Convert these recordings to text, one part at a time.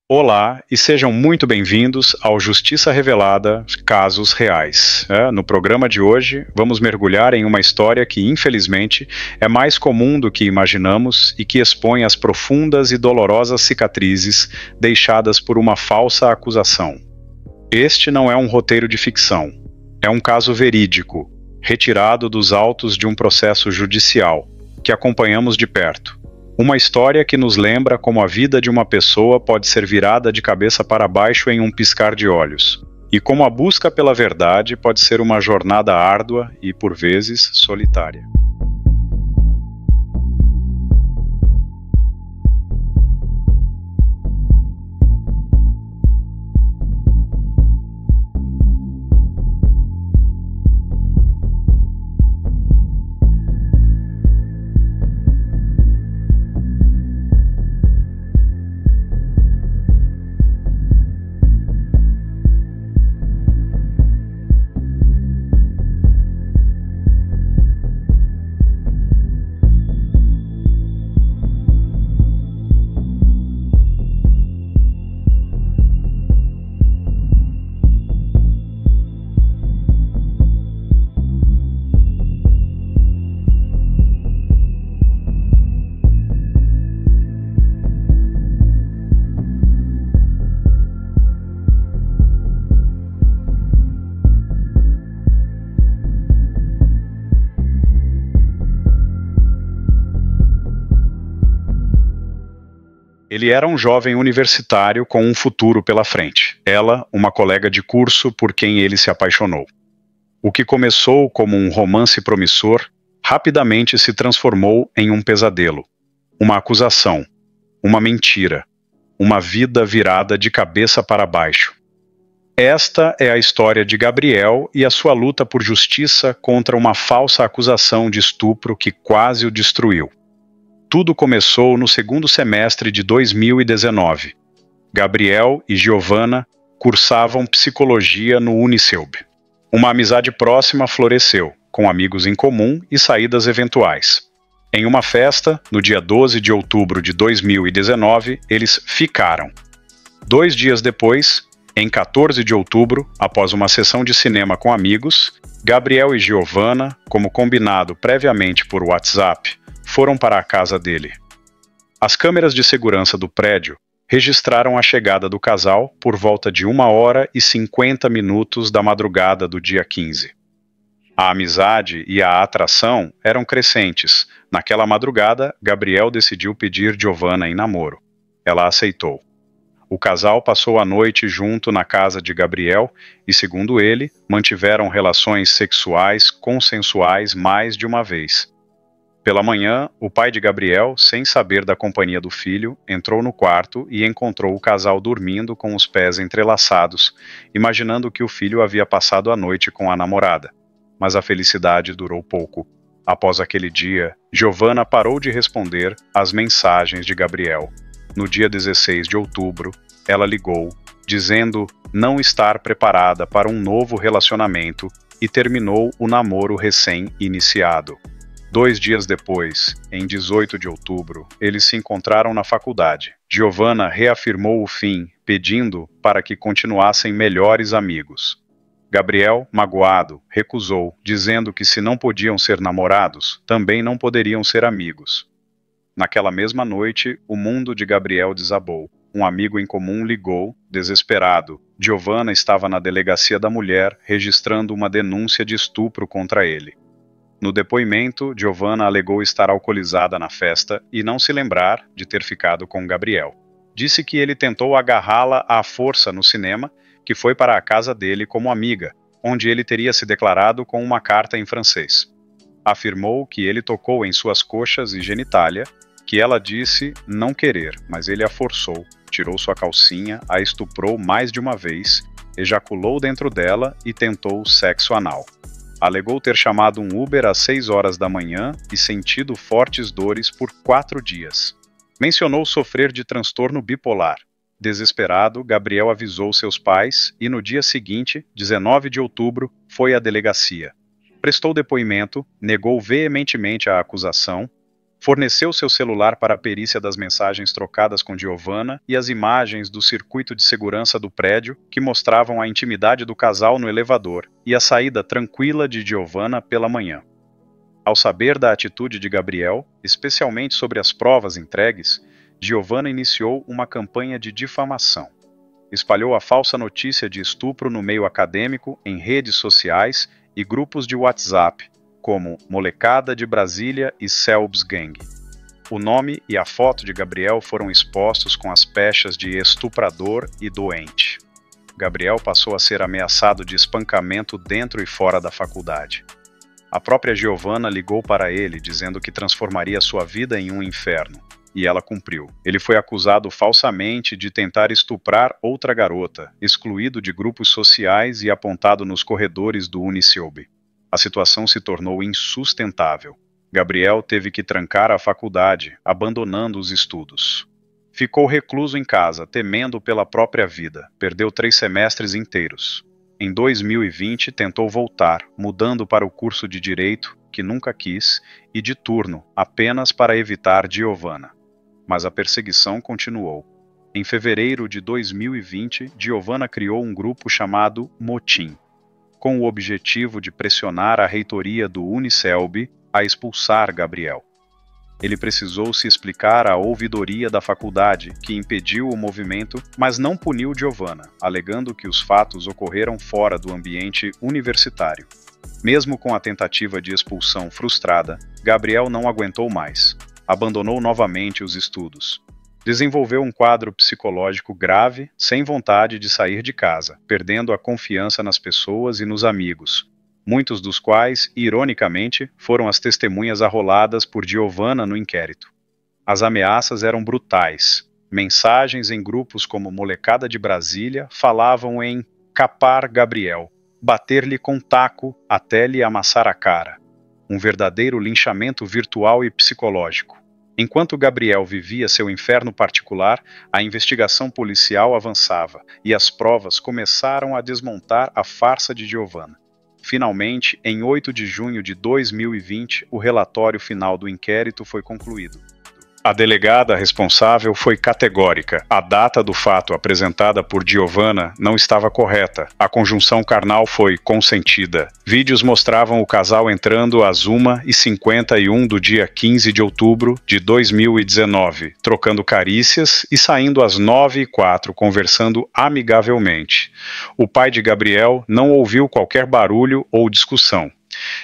Olá e sejam muito bem-vindos ao Justiça Revelada Casos Reais. No programa de hoje, vamos mergulhar em uma história que, infelizmente, é mais comum do que imaginamos e que expõe as profundas e dolorosas cicatrizes deixadas por uma falsa acusação. Este não é um roteiro de ficção, é um caso verídico, retirado dos autos de um processo judicial, que acompanhamos de perto. Uma história que nos lembra como a vida de uma pessoa pode ser virada de cabeça para baixo em um piscar de olhos, e como a busca pela verdade pode ser uma jornada árdua e, por vezes, solitária. Ele era um jovem universitário com um futuro pela frente. Ela, uma colega de curso por quem ele se apaixonou. O que começou como um romance promissor, rapidamente se transformou em um pesadelo, uma acusação, uma mentira, uma vida virada de cabeça para baixo. Esta é a história de Gabriel e a sua luta por justiça contra uma falsa acusação de estupro que quase o destruiu. Tudo começou no segundo semestre de 2019. Gabriel e Giovanna cursavam psicologia no Unicelb. Uma amizade próxima floresceu, com amigos em comum e saídas eventuais. Em uma festa, no dia 12 de outubro de 2019, eles ficaram. 2 dias depois, em 14 de outubro, após uma sessão de cinema com amigos, Gabriel e Giovanna, como combinado previamente por WhatsApp, foram para a casa dele. As câmeras de segurança do prédio registraram a chegada do casal por volta de 1h50 da madrugada do dia 15. A amizade e a atração eram crescentes. Naquela madrugada, Gabriel decidiu pedir Giovanna em namoro. Ela aceitou. O casal passou a noite junto na casa de Gabriel e, segundo ele, mantiveram relações sexuais consensuais mais de uma vez. Pela manhã, o pai de Gabriel, sem saber da companhia do filho, entrou no quarto e encontrou o casal dormindo com os pés entrelaçados, imaginando que o filho havia passado a noite com a namorada. Mas a felicidade durou pouco. Após aquele dia, Giovanna parou de responder às mensagens de Gabriel. No dia 16 de outubro, ela ligou, dizendo não estar preparada para um novo relacionamento e terminou o namoro recém-iniciado. 2 dias depois, em 18 de outubro, eles se encontraram na faculdade. Giovanna reafirmou o fim, pedindo para que continuassem melhores amigos. Gabriel, magoado, recusou, dizendo que se não podiam ser namorados, também não poderiam ser amigos. Naquela mesma noite, o mundo de Gabriel desabou. Um amigo em comum ligou, desesperado. Giovanna estava na delegacia da mulher, registrando uma denúncia de estupro contra ele. No depoimento, Giovanna alegou estar alcoolizada na festa e não se lembrar de ter ficado com Gabriel. Disse que ele tentou agarrá-la à força no cinema, que foi para a casa dele como amiga, onde ele teria se declarado com uma carta em francês. Afirmou que ele tocou em suas coxas e genitália, que ela disse não querer, mas ele a forçou, tirou sua calcinha, a estuprou mais de uma vez, ejaculou dentro dela e tentou sexo anal. Alegou ter chamado um Uber às 6 horas da manhã e sentido fortes dores por 4 dias. Mencionou sofrer de transtorno bipolar. Desesperado, Gabriel avisou seus pais e no dia seguinte, 19 de outubro, foi à delegacia. Prestou depoimento, negou veementemente a acusação, Forneceu seu celular para a perícia das mensagens trocadas com Giovanna e as imagens do circuito de segurança do prédio que mostravam a intimidade do casal no elevador e a saída tranquila de Giovanna pela manhã. Ao saber da atitude de Gabriel, especialmente sobre as provas entregues, Giovanna iniciou uma campanha de difamação. Espalhou a falsa notícia de estupro no meio acadêmico, em redes sociais e grupos de WhatsApp, como Molecada de Brasília e Selbs Gang. O nome e a foto de Gabriel foram expostos com as pechas de estuprador e doente. Gabriel passou a ser ameaçado de espancamento dentro e fora da faculdade. A própria Giovanna ligou para ele dizendo que transformaria sua vida em um inferno, e ela cumpriu. Ele foi acusado falsamente de tentar estuprar outra garota, excluído de grupos sociais e apontado nos corredores do Unicelb. A situação se tornou insustentável. Gabriel teve que trancar a faculdade, abandonando os estudos. Ficou recluso em casa, temendo pela própria vida. Perdeu 3 semestres inteiros. Em 2020, tentou voltar, mudando para o curso de Direito, que nunca quis, e de turno, apenas para evitar Giovanna. Mas a perseguição continuou. Em fevereiro de 2020, Giovanna criou um grupo chamado Motim, com o objetivo de pressionar a reitoria do Unicelb a expulsar Gabriel. Ele precisou se explicar à ouvidoria da faculdade, que impediu o movimento, mas não puniu Giovanna, alegando que os fatos ocorreram fora do ambiente universitário. Mesmo com a tentativa de expulsão frustrada, Gabriel não aguentou mais. Abandonou novamente os estudos. Desenvolveu um quadro psicológico grave, sem vontade de sair de casa, perdendo a confiança nas pessoas e nos amigos, muitos dos quais, ironicamente, foram as testemunhas arroladas por Giovanna no inquérito. As ameaças eram brutais. Mensagens em grupos como Molecada de Brasília falavam em capar Gabriel, bater-lhe com taco até lhe amassar a cara. Um verdadeiro linchamento virtual e psicológico. Enquanto Gabriel vivia seu inferno particular, a investigação policial avançava e as provas começaram a desmontar a farsa de Giovanna. Finalmente, em 8 de junho de 2020, o relatório final do inquérito foi concluído. A delegada responsável foi categórica. A data do fato apresentada por Giovanna não estava correta. A conjunção carnal foi consentida. Vídeos mostravam o casal entrando às 1h51 do dia 15 de outubro de 2019, trocando carícias e saindo às 9h04, conversando amigavelmente. O pai de Gabriel não ouviu qualquer barulho ou discussão.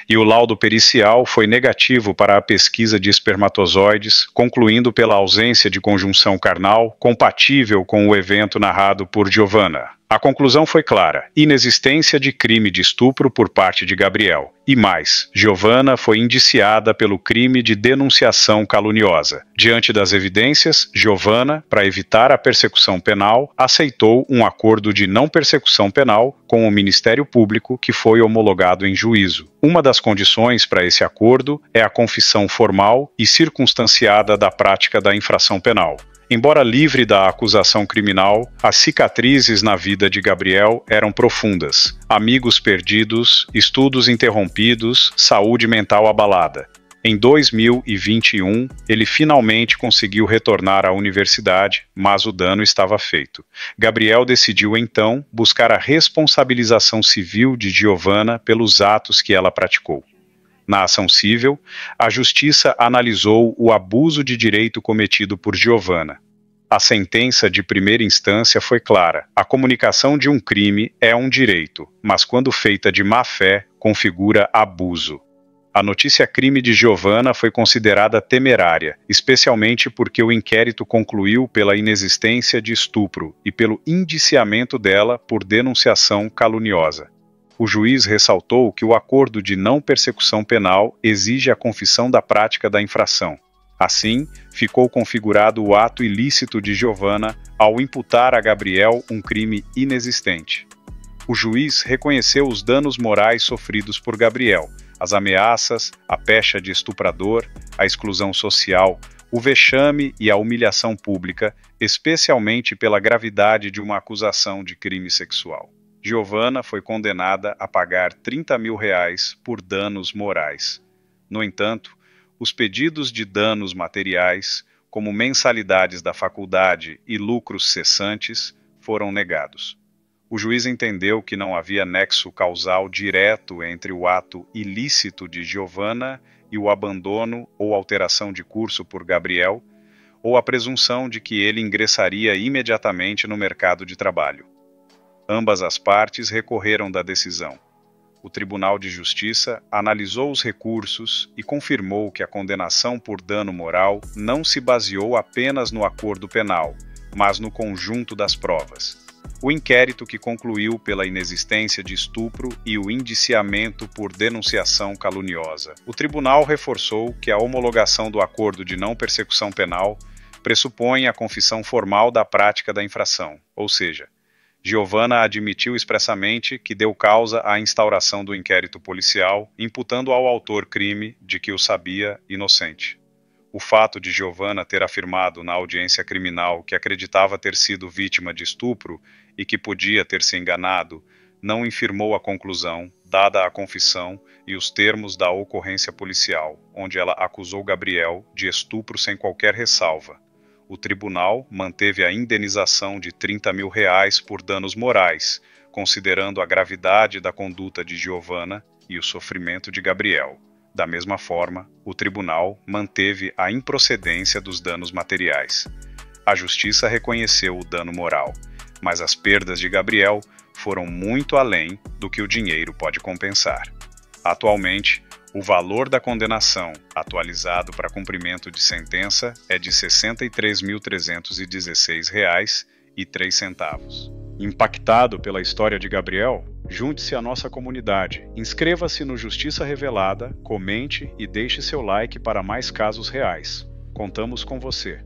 E o laudo pericial foi negativo para a pesquisa de espermatozoides, concluindo pela ausência de conjunção carnal compatível com o evento narrado por Giovanna. A conclusão foi clara: inexistência de crime de estupro por parte de Gabriel. E mais, Giovanna foi indiciada pelo crime de denunciação caluniosa. Diante das evidências, Giovanna, para evitar a persecução penal, aceitou um acordo de não persecução penal com o Ministério Público que foi homologado em juízo. Uma das condições para esse acordo é a confissão formal e circunstanciada da prática da infração penal. Embora livre da acusação criminal, as cicatrizes na vida de Gabriel eram profundas. Amigos perdidos, estudos interrompidos, saúde mental abalada. Em 2021, ele finalmente conseguiu retornar à universidade, mas o dano estava feito. Gabriel decidiu então buscar a responsabilização civil de Giovanna pelos atos que ela praticou. Na ação civil, a Justiça analisou o abuso de direito cometido por Giovanna. A sentença de primeira instância foi clara: a comunicação de um crime é um direito, mas quando feita de má fé, configura abuso. A notícia-crime de Giovanna foi considerada temerária, especialmente porque o inquérito concluiu pela inexistência de estupro e pelo indiciamento dela por denunciação caluniosa. O juiz ressaltou que o acordo de não persecução penal exige a confissão da prática da infração. Assim, ficou configurado o ato ilícito de Giovanna ao imputar a Gabriel um crime inexistente. O juiz reconheceu os danos morais sofridos por Gabriel, as ameaças, a pecha de estuprador, a exclusão social, o vexame e a humilhação pública, especialmente pela gravidade de uma acusação de crime sexual. Giovanna foi condenada a pagar R$30 mil por danos morais. No entanto, Os pedidos de danos materiais, como mensalidades da faculdade e lucros cessantes, foram negados. O juiz entendeu que não havia nexo causal direto entre o ato ilícito de Giovanna e o abandono ou alteração de curso por Gabriel, ou a presunção de que ele ingressaria imediatamente no mercado de trabalho. Ambas as partes recorreram da decisão. O Tribunal de Justiça analisou os recursos e confirmou que a condenação por dano moral não se baseou apenas no acordo penal, mas no conjunto das provas. O inquérito que concluiu pela inexistência de estupro e o indiciamento por denunciação caluniosa. O tribunal reforçou que a homologação do acordo de não persecução penal pressupõe a confissão formal da prática da infração, ou seja, Giovanna admitiu expressamente que deu causa à instauração do inquérito policial, imputando ao autor crime de que o sabia inocente. O fato de Giovanna ter afirmado na audiência criminal que acreditava ter sido vítima de estupro e que podia ter se enganado, não infirmou a conclusão, dada a confissão e os termos da ocorrência policial, onde ela acusou Gabriel de estupro sem qualquer ressalva. O tribunal manteve a indenização de R$30 mil por danos morais, considerando a gravidade da conduta de Giovanna e o sofrimento de Gabriel. Da mesma forma, o tribunal manteve a improcedência dos danos materiais. A justiça reconheceu o dano moral, mas as perdas de Gabriel foram muito além do que o dinheiro pode compensar. Atualmente, o valor da condenação, atualizado para cumprimento de sentença, é de R$ 63.316,03. Impactado pela história de Gabriel? Junte-se à nossa comunidade, inscreva-se no Justiça Revelada, comente e deixe seu like para mais casos reais. Contamos com você.